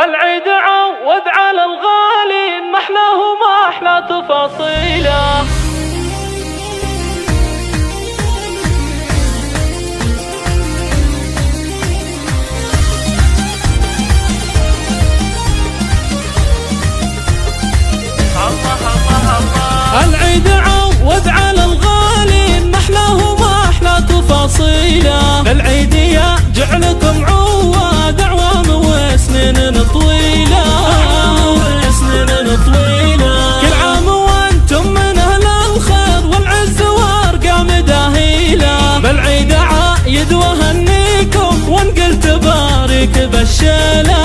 العيد عوض على الغالي ما احلاه وما احلى تفاصيله. العيد عوض على الغالي ما احلاه وما احلى تفاصيله. بالعيد يا جعلكم عواد اعوام وسنين طويله. كل عام وانتم من اهل الخير والعز وارقام داهيله. بالعيد عايد وهنيكم وان قلت بارك بالشيله.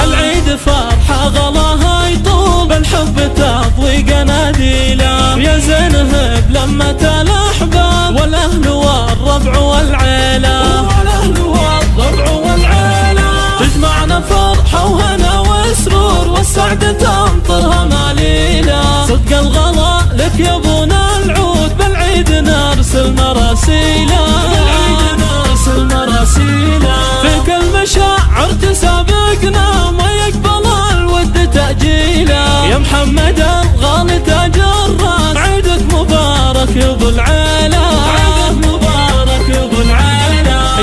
العيد فرحه غلاها يطول بالحب تضوي قناديله. يا زينهب لمة الاحباب والاهل والربع والعيله. تجمعنا فرحه وهنا وسرور والسعد تمطرها ماليله. صدق الغلا لك يا ابونا العود بالعيد نرسل مراسيله. في كل مشاعر تسابقنا ما يقبل الود تأجيله. يا محمد الغالي تاج الراس عيدك مبارك يا ابو العيله.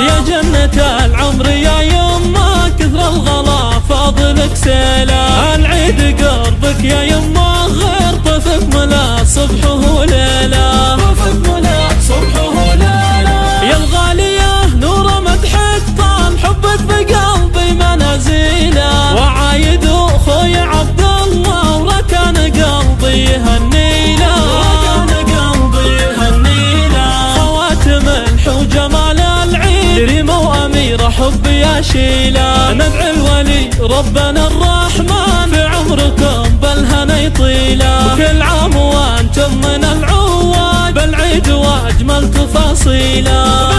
يا جنة العمر يا يما كثر الغلا فاضلك سيله. العيد قربك يا يما غير طفك ملا صبحه وليله. يا الغالية نور مدحك طال حبك بقلبي منازيله. وعايد اخوي عبد الله وركان قلبي يهنيله. خواتم الحو جمال العيد ريمة واميرة حبي اشيله. ندعي الولي ربنا الرحمن في عمركم بالهنا يطيله. وكل عام وانتم من العواد بالعيد واجمل تفاصيله.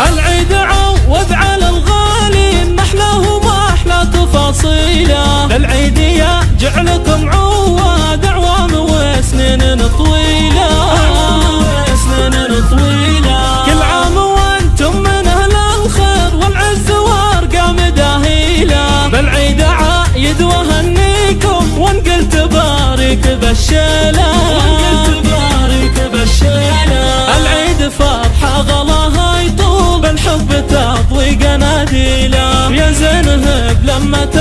العيد عوض على الغالي ما احلاه وما احلى تفاصيله. للعيد يا جعلكم عواد اعوام وسنين طويله. كل عام وانتم من اهل الخير والعز وارقام داهيله. بالعيد عايد وهنيكم وان قلت بارك بالشيله. العيد فرحه غلاها يطول بالحب تضوي قناديله. يا زينهب لمة